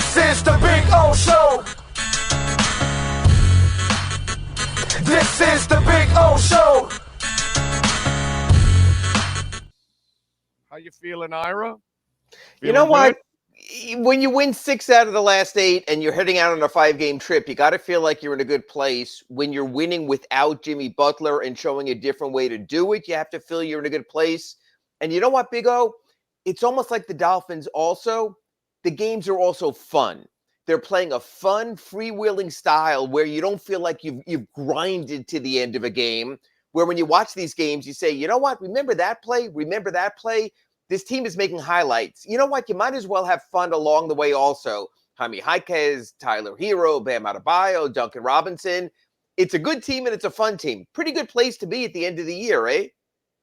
This is the Big O Show. This is the Big O Show. How you feeling, Ira? You know what? When you win 6 out of the last 8 and you're heading out on a 5-game trip, you got to feel like you're in a good place. When you're winning without Jimmy Butler and showing a different way to do it, you have to feel you're in a good place. And you know what, Big O? It's almost like the Dolphins also. The games are also fun. They're playing a fun, freewheeling style where you don't feel like you've grinded to the end of a game, where when you watch these games, you say, you know what? Remember that play? Remember that play? This team is making highlights. You know what? You might as well have fun along the way also. Jaime, Jaquez, Tyler Hero, Bam Adebayo, Duncan Robinson. It's a good team and it's a fun team. Pretty good place to be at the end of the year, eh?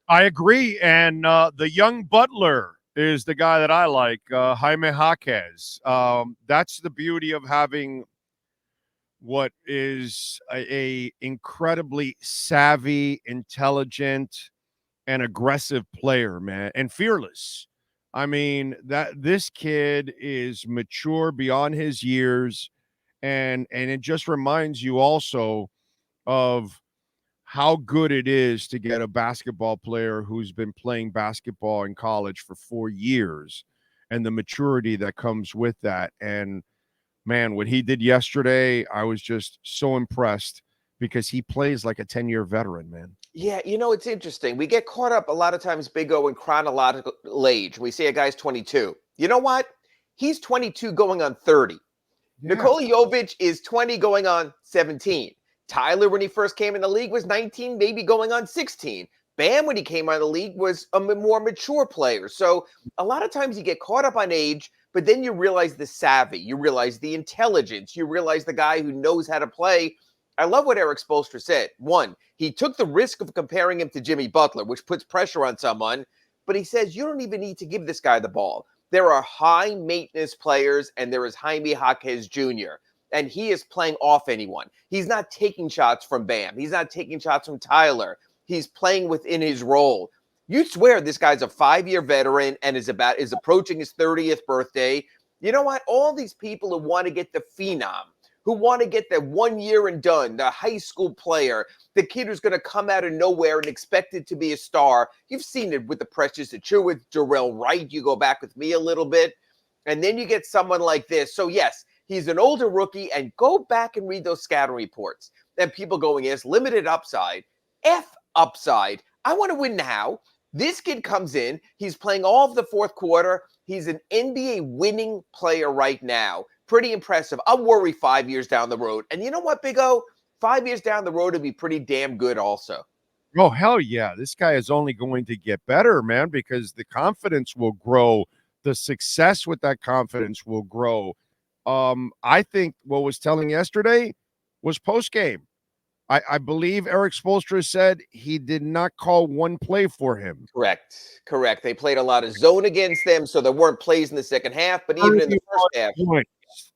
I agree. And the young Butler is the guy that I like, Jaime Jaquez. That's the beauty of having what is a incredibly savvy, intelligent, and aggressive player, man, and fearless. I mean, that this kid is mature beyond his years, and it just reminds you also of how good it is to get a basketball player who's been playing basketball in college for 4 years and the maturity that comes with that. And man, what he did yesterday, I was just so impressed because he plays like a 10-year veteran, man. Yeah, you know, it's interesting. We get caught up a lot of times, Big O, in chronological age. We say a guy's 22. You know what? He's 22 going on 30. Yeah. Nikola Jovic is 20 going on 17. Tyler, when he first came in the league, was 19, maybe going on 16. Bam, when he came out of the league, was a more mature player. So a lot of times you get caught up on age, but then you realize the savvy, you realize the intelligence, you realize the guy who knows how to play. I love what Eric Spoelstra said. One, he took the risk of comparing him to Jimmy Butler, which puts pressure on someone, but he says you don't even need to give this guy the ball. There are high-maintenance players, and there is Jaime Jaquez Jr., and he is playing off anyone. He's not taking shots from Bam. He's not taking shots from Tyler. He's playing within his role. You'd swear this guy's a 5-year veteran and is approaching his 30th birthday. You know what? All these people who want to get the phenom, who want to get the 1 year and done, the high school player, the kid who's going to come out of nowhere and expected to be a star. You've seen it with the Precious Achiuwa, Jarrell Wright. You go back with me a little bit. And then you get someone like this. So, yes, he's an older rookie, and go back and read those scouting reports. And people going, yes, limited upside. F upside. I want to win now. This kid comes in. He's playing all of the fourth quarter. He's an NBA winning player right now. Pretty impressive. I'll worry 5 years down the road. And you know what, Big O? 5 years down the road would be pretty damn good also. Oh, hell yeah. This guy is only going to get better, man, because the confidence will grow. The success with that confidence will grow. I think what was telling yesterday was post-game. I believe Eric Spoelstra said he did not call one play for him. Correct. They played a lot of zone against them, so there weren't plays in the second half, but even in the first half.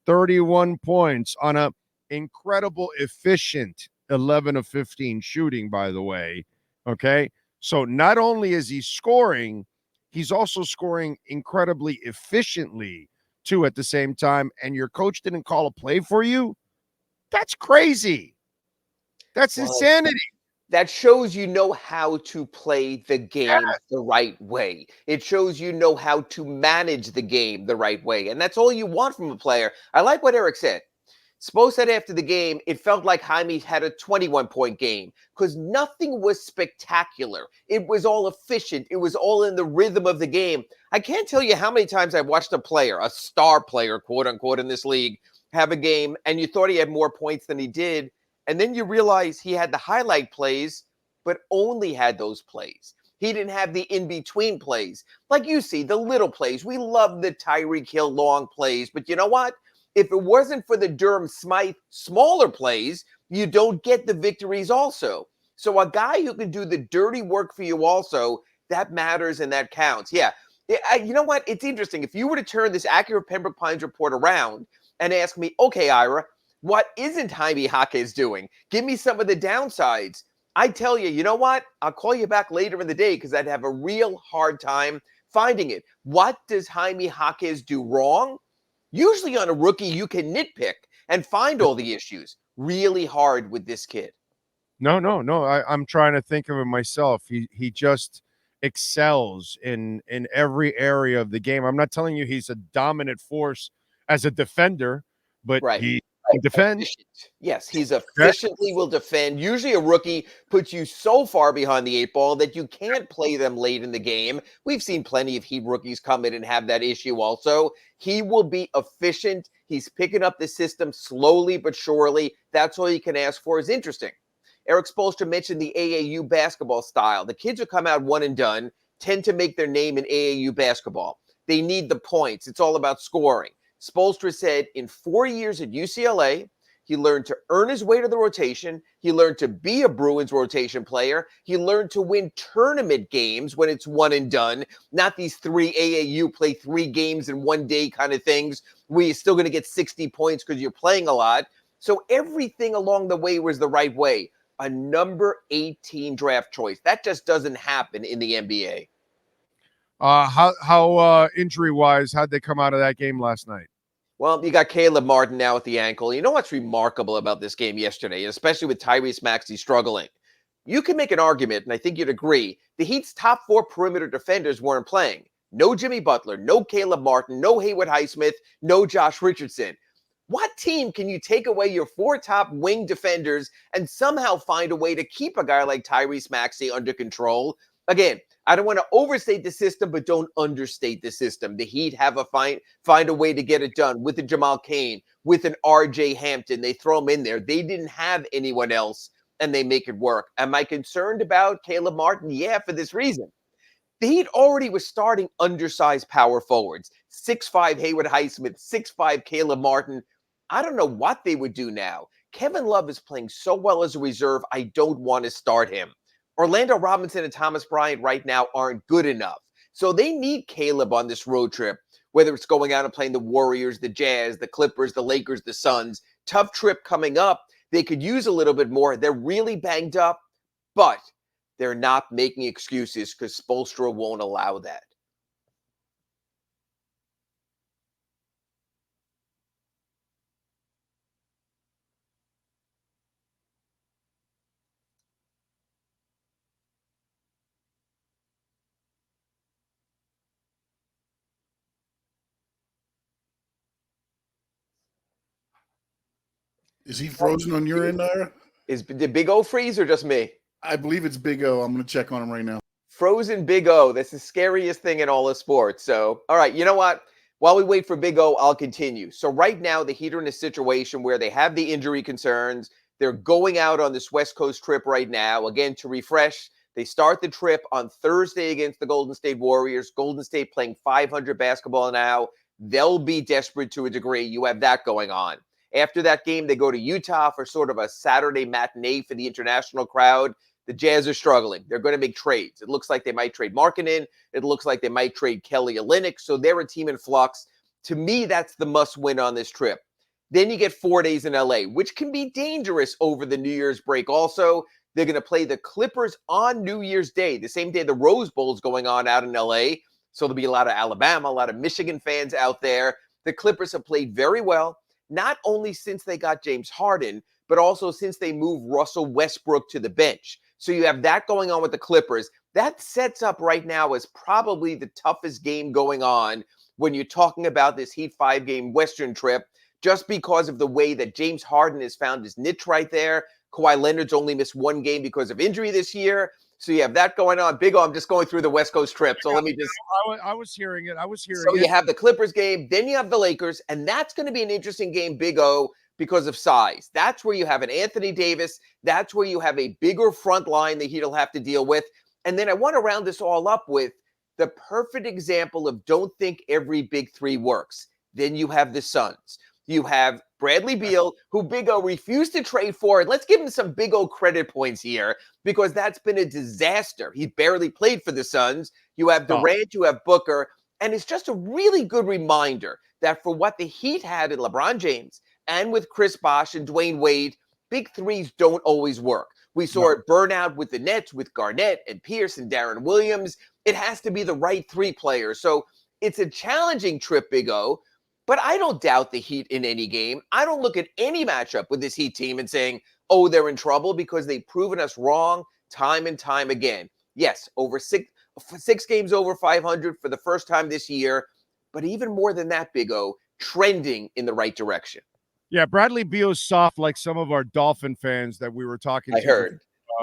31 points on a incredible, efficient 11 of 15 shooting, by the way. Okay? So not only is he scoring, he's also scoring incredibly efficiently, too, at the same time, and your coach didn't call a play for you? That's crazy. That's insanity. That shows you know how to play the game the right way. It shows you know how to manage the game the right way. And that's all you want from a player. I like what Eric said. Spo said after the game, it felt like Jaime had a 21-point game because nothing was spectacular. It was all efficient. It was all in the rhythm of the game. I can't tell you how many times I've watched a player, a star player, quote unquote, in this league, have a game and you thought he had more points than he did. And then you realize he had the highlight plays, but only had those plays. He didn't have the in-between plays. Like you see, the little plays. We love the Tyreek Hill long plays. But you know what? If it wasn't for the Durham Smythe smaller plays, you don't get the victories also. So a guy who can do the dirty work for you also, that matters and that counts. Yeah. You know what? It's interesting. If you were to turn this accurate Pembroke Pines report around and ask me, okay, Ira, what isn't Jaime Jaquez doing? Give me some of the downsides. I tell you, you know what? I'll call you back later in the day because I'd have a real hard time finding it. What does Jaime Jaquez do wrong? Usually on a rookie, you can nitpick and find all the issues. Really hard with this kid. No. I'm trying to think of it myself. He just excels in every area of the game. I'm not telling you he's a dominant force as a defender, but Right. he can defend. Efficient. Yes, he's efficiently will defend. Usually a rookie puts you so far behind the 8 ball that you can't play them late in the game. We've seen plenty of Heat rookies come in and have that issue also. He will be efficient. He's picking up the system slowly but surely. That's all you can ask for. Is interesting. Eric Spoelstra mentioned the AAU basketball style. The kids who come out one and done tend to make their name in AAU basketball. They need the points. It's all about scoring. Spoelstra said in 4 years at UCLA, he learned to earn his way to the rotation. He learned to be a Bruins rotation player. He learned to win tournament games when it's one and done, not these 3 AAU play 3 games in one day kind of things where you're still going to get 60 points because you're playing a lot. So everything along the way was the right way. A number 18 draft choice. That just doesn't happen in the NBA. How injury-wise, how'd they come out of that game last night? Well, you got Caleb Martin now with the ankle. You know what's remarkable about this game yesterday, especially with Tyrese Maxey struggling? You can make an argument, and I think you'd agree, the Heat's top 4 perimeter defenders weren't playing. No Jimmy Butler, no Caleb Martin, no Haywood Highsmith, no Josh Richardson. What team can you take away your 4 top wing defenders and somehow find a way to keep a guy like Tyrese Maxey under control? Again, I don't want to overstate the system, but don't understate the system. The Heat have a find a way to get it done with a Jamal Cain, with an RJ Hampton. They throw him in there. They didn't have anyone else, and they make it work. Am I concerned about Caleb Martin? Yeah, for this reason. The Heat already was starting undersized power forwards. 6'5" Haywood Highsmith, 6'5" Caleb Martin. I don't know what they would do now. Kevin Love is playing so well as a reserve, I don't want to start him. Orlando Robinson and Thomas Bryant right now aren't good enough. So they need Caleb on this road trip, whether it's going out and playing the Warriors, the Jazz, the Clippers, the Lakers, the Suns. Tough trip coming up. They could use a little bit more. They're really banged up, but they're not making excuses because Spoelstra won't allow that. Is he frozen on your end, Ira? Is the Big O freeze or just me? I believe it's Big O. I'm going to check on him right now. Frozen Big O. That's the scariest thing in all of sports. So, all right, you know what? While we wait for Big O, I'll continue. So right now, the Heat are in a situation where they have the injury concerns. They're going out on this West Coast trip right now. Again, to refresh, they start the trip on Thursday against the Golden State Warriors. Golden State playing 500 basketball now. They'll be desperate to a degree. You have that going on. After that game, they go to Utah for sort of a Saturday matinee for the international crowd. The Jazz are struggling. They're going to make trades. It looks like they might trade Markkanen. It looks like they might trade Kelly Olynyk. So they're a team in flux. To me, that's the must-win on this trip. Then you get 4 days in LA, which can be dangerous over the New Year's break also. They're going to play the Clippers on New Year's Day, the same day the Rose Bowl is going on out in LA. So there'll be a lot of Alabama, a lot of Michigan fans out there. The Clippers have played very well, not only since they got James Harden, but also since they moved Russell Westbrook to the bench. So you have that going on with the Clippers. That sets up right now as probably the toughest game going on when you're talking about this Heat 5-game Western trip, just because of the way that James Harden has found his niche right there. Kawhi Leonard's only missed 1 game because of injury this year. So you have that going on. Big O, I'm just going through the West Coast trip. So let me just... I was hearing it. So you have the Clippers game, then you have the Lakers, and that's going to be an interesting game, Big O, because of size. That's where you have an Anthony Davis. That's where you have a bigger front line that he'll have to deal with. And then I want to round this all up with the perfect example of don't think every big three works. Then you have the Suns. You have Bradley Beal, who Big O refused to trade for. And let's give him some Big O credit points here, because that's been a disaster. He barely played for the Suns. You have Durant, you have Booker. And it's just a really good reminder that for what the Heat had in LeBron James and with Chris Bosh and Dwayne Wade, big threes don't always work. We saw it burn out with the Nets, with Garnett and Pierce and Darren Williams. It has to be the right 3 players. So it's a challenging trip, Big O. But I don't doubt the Heat in any game. I don't look at any matchup with this Heat team and saying, oh, they're in trouble, because they've proven us wrong time and time again. Yes, over six games over 500 for the first time this year. But even more than that, Big O, trending in the right direction. Yeah, Bradley Beal's soft like some of our Dolphin fans that we were talking I to heard.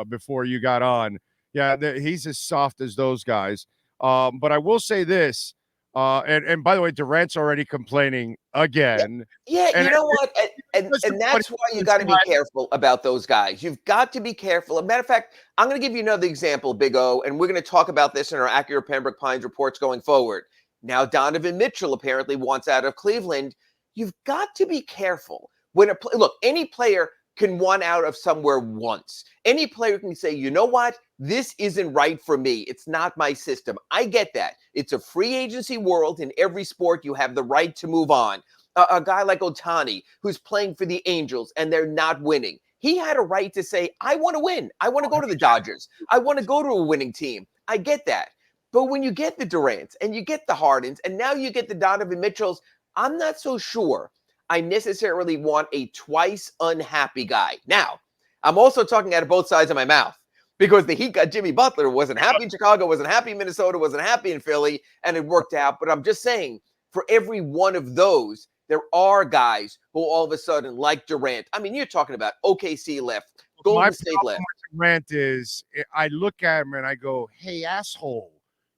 Before you got on. Yeah, he's as soft as those guys. But I will say this, and by the way, Durant's already complaining again. Yeah, And you know what? And that's why you got to be careful about those guys. You've got to be careful. As a matter of fact, I'm going to give you another example, Big O, and we're going to talk about this in our Accurate Pembroke Pines reports going forward. Now, Donovan Mitchell apparently wants out of Cleveland. You've got to be careful. Look, any player can want out of somewhere once. Any player can say, you know what? This isn't right for me. It's not my system. I get that. It's a free agency world. In every sport, you have the right to move on. A guy like Ohtani, who's playing for the Angels, and they're not winning. He had a right to say, I want to win. I want to go to the Dodgers. I want to go to a winning team. I get that. But when you get the Durants and you get the Hardens, and now you get the Donovan Mitchells, I'm not so sure I necessarily want a twice unhappy guy. Now, I'm also talking out of both sides of my mouth, because the Heat got Jimmy Butler, wasn't happy in Chicago, wasn't happy in Minnesota, wasn't happy in Philly, and it worked out. But I'm just saying, for every one of those, there are guys who all of a sudden, like Durant, I mean, you're talking about OKC left, Golden State left. Durant is, I look at him and I go, hey, asshole,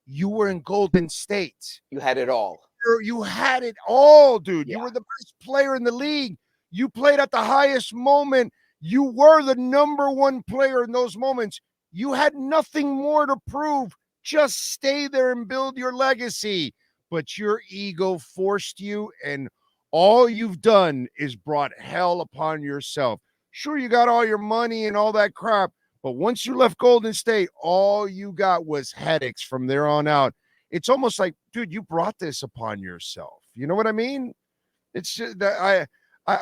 you were in Golden State. You had it all. You had it all, dude. Yeah. You were the best player in the league. You played at the highest moment. You were the number one player in those moments. You had nothing more to prove. Just stay there and build your legacy. But your ego forced you, and all you've done is brought hell upon yourself. Sure, you got all your money and all that crap, but once you left Golden State, all you got was headaches from there on out. It's almost like, dude, you brought this upon yourself. You know what I mean? It's just that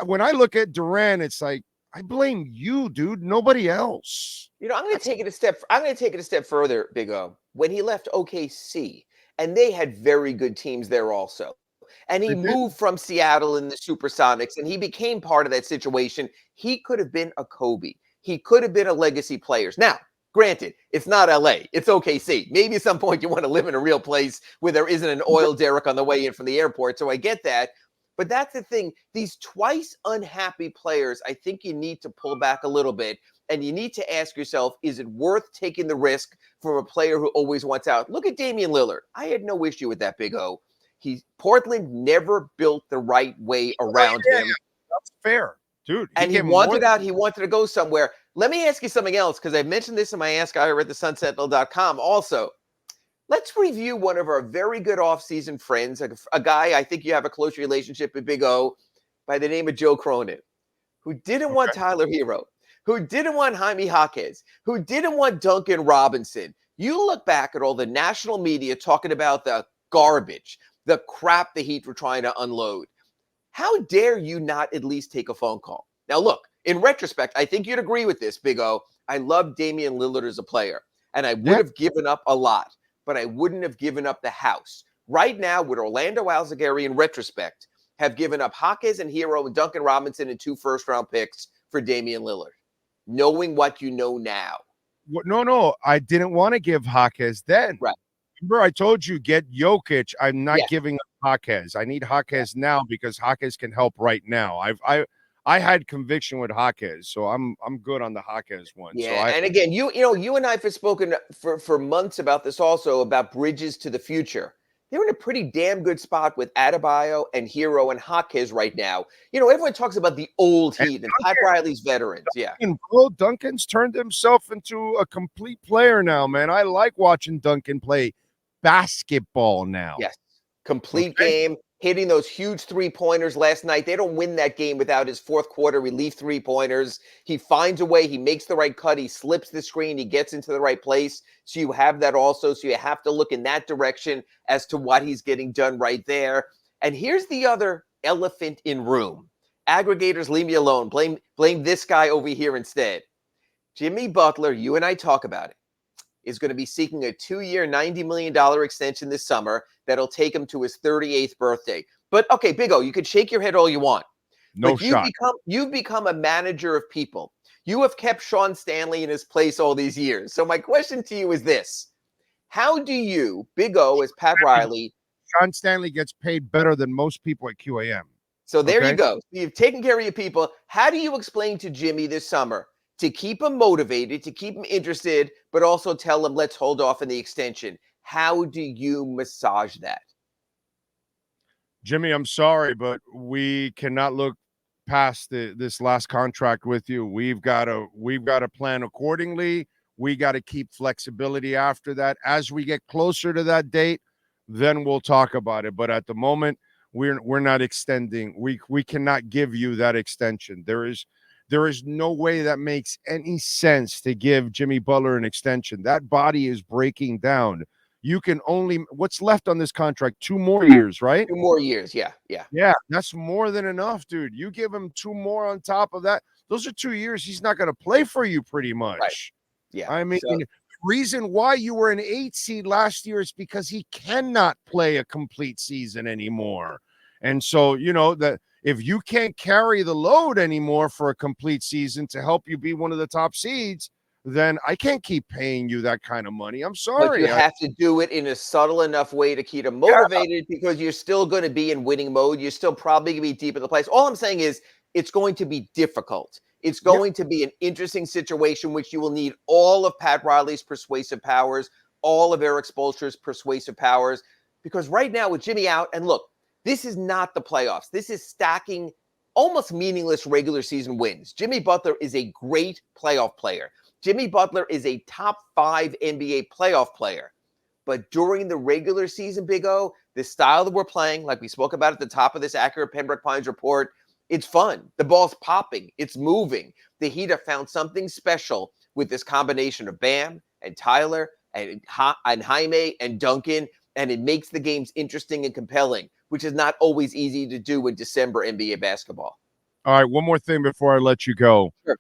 when I look at Durant, it's like, I blame you, dude, nobody else. You know, I'm going to take it a step further, Big O. When he left OKC, and they had very good teams there also. And he moved from Seattle in the Supersonics, and he became part of that situation. He could have been a Kobe. He could have been a legacy player. Now, granted, it's not LA. It's OKC. Maybe at some point you want to live in a real place where there isn't an oil derrick on the way in from the airport. So I get that. But that's the thing. These twice unhappy players, I think you need to pull back a little bit. And you need to ask yourself, is it worth taking the risk from a player who always wants out? Look at Damian Lillard. I had no issue with that, Big O. Portland never built the right way around him. That's fair, dude. And he wanted out. He wanted to go somewhere. Let me ask you something else, because I mentioned this in my Ask Ira at thesunsentinel.com also. Let's review one of our very good offseason friends, a guy I think you have a close relationship with, Big O, by the name of Joe Cronin, who didn't want Tyler Hero, who didn't want Jaime Jaquez, who didn't want Duncan Robinson. You look back at all the national media talking about the garbage, the crap the Heat were trying to unload. How dare you not at least take a phone call? Now, look, in retrospect, I think you'd agree with this, Big O. I love Damian Lillard as a player, and I would have given up a lot, but I wouldn't have given up the house. Right now, with Orlando Alzugaray, in retrospect, have given up Jaquez and Hero and Duncan Robinson and 2 first-round picks for Damian Lillard, knowing what you know now. No, I didn't want to give Jaquez then. Right. Remember, I told you, get Jokic. I'm not giving up Jaquez. I need Jaquez now because Jaquez can help right now. I had conviction with Jaquez, so I'm good on the Jaquez one. Yeah, so and again, you and I have spoken for months about this also, about bridges to the future. They're in a pretty damn good spot with Adebayo and Hero and Jaquez right now. You know, everyone talks about the old Heat and Pat Riley's veterans. Yeah. And bro, Duncan's turned himself into a complete player now, man. I like watching Duncan play basketball now. Yes. Complete game, hitting those huge 3-pointers last night. They don't win that game without his fourth quarter relief 3-pointers. He finds a way. He makes the right cut. He slips the screen. He gets into the right place. So you have that also. So you have to look in that direction as to what he's getting done right there. And here's the other elephant in room. Aggregators, leave me alone. Blame this guy over here instead. Jimmy Butler, you and I talk about it, is going to be seeking a 2-year, $90 million extension this summer that'll take him to his 38th birthday. But okay, Big O, you could shake your head all you want. No But shot. you've become a manager of people. You have kept Sean Stanley in his place all these years. So my question to you is this. How do you, Big O, as Pat Riley, Sean Stanley gets paid better than most people at QAM. so there Okay. you go. You've taken care of your people. How do you explain to Jimmy this summer to keep him motivated, to keep him interested, but also tell him, let's hold off on the extension? How do you massage that? Jimmy, I'm sorry, but we cannot look past this last contract with you. We've got to plan accordingly. We got to keep flexibility after that. As we get closer to that date, then we'll talk about it. But at the moment, we're not extending. We cannot give you that extension. There is no way that makes any sense to give Jimmy Butler an extension. That body is breaking down. You can only, what's left on this contract? 2 more years, right? 2 more years. Yeah. Yeah, that's more than enough, dude. You give him 2 more on top of that. Those are 2 years he's not going to play for you pretty much. Right. Yeah. I mean, the reason why you were an 8 seed last year is because he cannot play a complete season anymore. And so, that if you can't carry the load anymore for a complete season to help you be one of the top seeds, then I can't keep paying you that kind of money. I'm sorry. But you have to do it in a subtle enough way to keep him motivated because you're still going to be in winning mode. You're still probably going to be deep in the place. All I'm saying is it's going to be difficult. It's going to be an interesting situation, which you will need all of Pat Riley's persuasive powers, all of Eric Spoelstra's persuasive powers, because right now with Jimmy out, and look, this is not the playoffs. This is stacking almost meaningless regular season wins. Jimmy Butler is a great playoff player. Jimmy Butler is a top 5 NBA playoff player. But during the regular season, Big O, the style that we're playing, like we spoke about at the top of this accurate Pembroke Pines report, it's fun. The ball's popping. It's moving. The Heat have found something special with this combination of Bam and Tyler and Jaime and Duncan, and it makes the games interesting and compelling, which is not always easy to do in December NBA basketball. All right, one more thing before I let you go. Sure.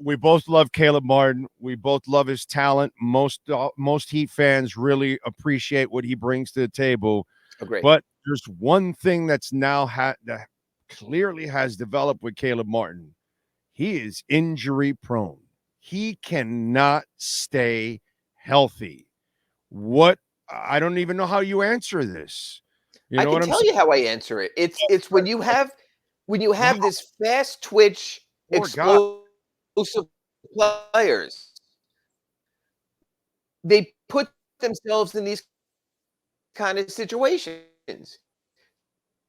We both love Caleb Martin. We both love his talent. Most Heat fans really appreciate what he brings to the table. Agreed. But there's one thing that's now that clearly has developed with Caleb Martin. He is injury prone. He cannot stay healthy. I don't even know how you answer this. I can tell you how I answer it. It's when you have this fast twitch, explosive players, they put themselves in these kind of situations.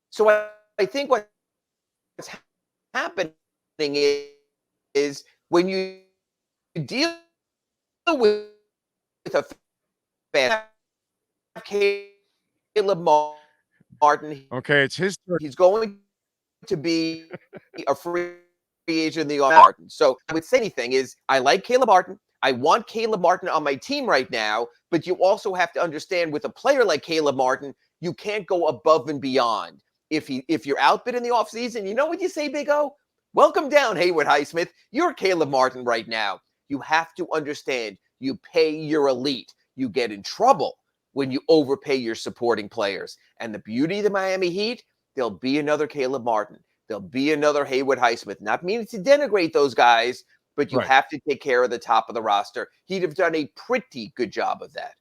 So I think what's happening is when you deal with a fan, Caleb Martin. Okay, it's his turn. He's going to be a free agent in the Martin. So I would say anything is I like Caleb Martin. I want Caleb Martin on my team right now, but you also have to understand with a player like Caleb Martin, you can't go above and beyond. If you're outbid in the offseason, you know what you say, Big O? Welcome down, Haywood Highsmith. You're Caleb Martin right now. You have to understand you pay your elite. You get in trouble when you overpay your supporting players. And the beauty of the Miami Heat, there'll be another Caleb Martin. There'll be another Haywood Highsmith. Not meaning to denigrate those guys, but you have to take care of the top of the roster. He'd have done a pretty good job of that.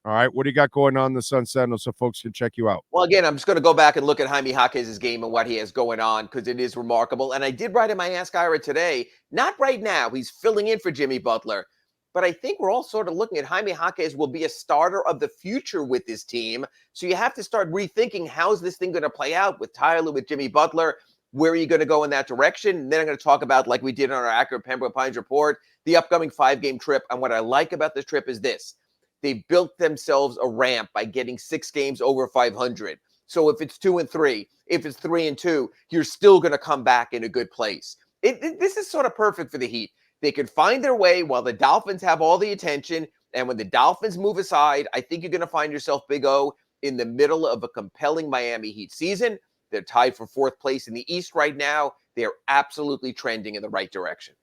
All right, what do you got going on in the Sun Sentinel so folks can check you out? Well, again, I'm just going to go back and look at Jaime Jaquez's game and what he has going on because it is remarkable. And I did write in my Ask Ira today, not right now. He's filling in for Jimmy Butler. But I think we're all sort of looking at Jaime Jaquez will be a starter of the future with this team. So you have to start rethinking how's this thing going to play out with Tyler, with Jimmy Butler. Where are you going to go in that direction? And then I'm going to talk about, like we did on our accurate Pembroke Pines report, the upcoming 5-game trip. And what I like about this trip is this. They built themselves a ramp by getting 6 games over 500. So if it's 2-3, if it's 3-2, you're still going to come back in a good place. This is sort of perfect for the Heat. They can find their way while the Dolphins have all the attention. And when the Dolphins move aside, I think you're going to find yourself, Big O, in the middle of a compelling Miami Heat season. They're tied for 4th place in the East right now. They're absolutely trending in the right direction.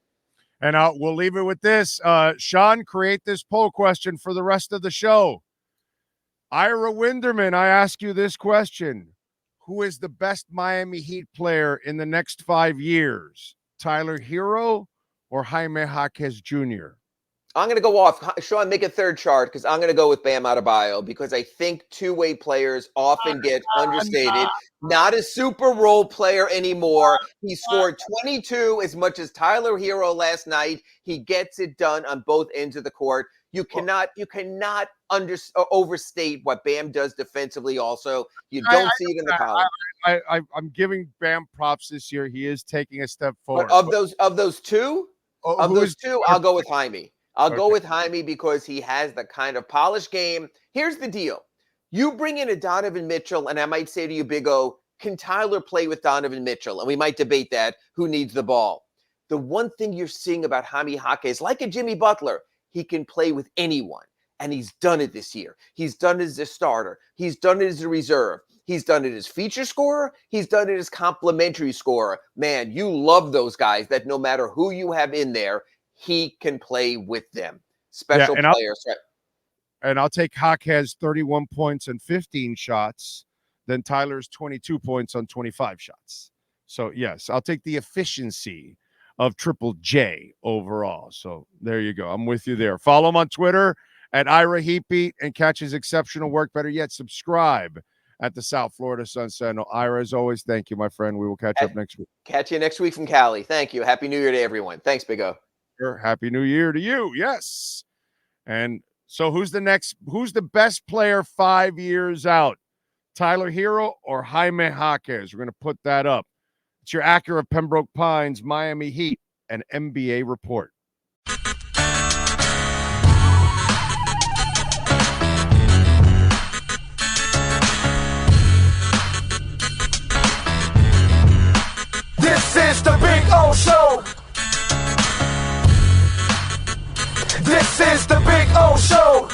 And we'll leave it with this. Sean, create this poll question for the rest of the show. Ira Winderman, I ask you this question. who is the best Miami Heat player in the next 5 years? Tyler Hero or Jaime Jaquez Jr.? I'm going to go off. Sean, make a third chart because I'm going to go with Bam Adebayo because I think two-way players often get understated. Not a super role player anymore. He scored 22 as much as Tyler Hero last night. He gets it done on both ends of the court. You cannot overstate what Bam does defensively also. You don't see it in the college. I'm giving Bam props this year. He is taking a step forward. But of those two, I'll go with Jaime. I'll go with Jaime because he has the kind of polished game. Here's the deal. You bring in a Donovan Mitchell, and I might say to you, Big O, can Tyler play with Donovan Mitchell? And we might debate that. Who needs the ball? The one thing you're seeing about Jaime Jaquez, like a Jimmy Butler, he can play with anyone. And he's done it this year. He's done it as a starter. He's done it as a reserve. He's done it as feature scorer. He's done it as complimentary scorer. Man, you love those guys that no matter who you have in there, he can play with them. Special players. And I'll take Jaquez 31 points and 15 shots, then Tyler's 22 points on 25 shots. So, yes, I'll take the efficiency of Triple J overall. So, there you go. I'm with you there. Follow him on Twitter at Ira Heatbeat and catch his exceptional work. Better yet, subscribe at the South Florida Sun Sentinel. Ira, as always, thank you, my friend. We will catch up next week. Catch you next week from Cali. Thank you. Happy New Year to everyone. Thanks, Big O. Happy New Year to you. Yes. And so who's the best player 5 years out? Tyler Hero or Jaime Jaquez? We're going to put that up. It's your Acura of Pembroke Pines, Miami Heat, and NBA report. This is the Big O Show. This is the Big O Show.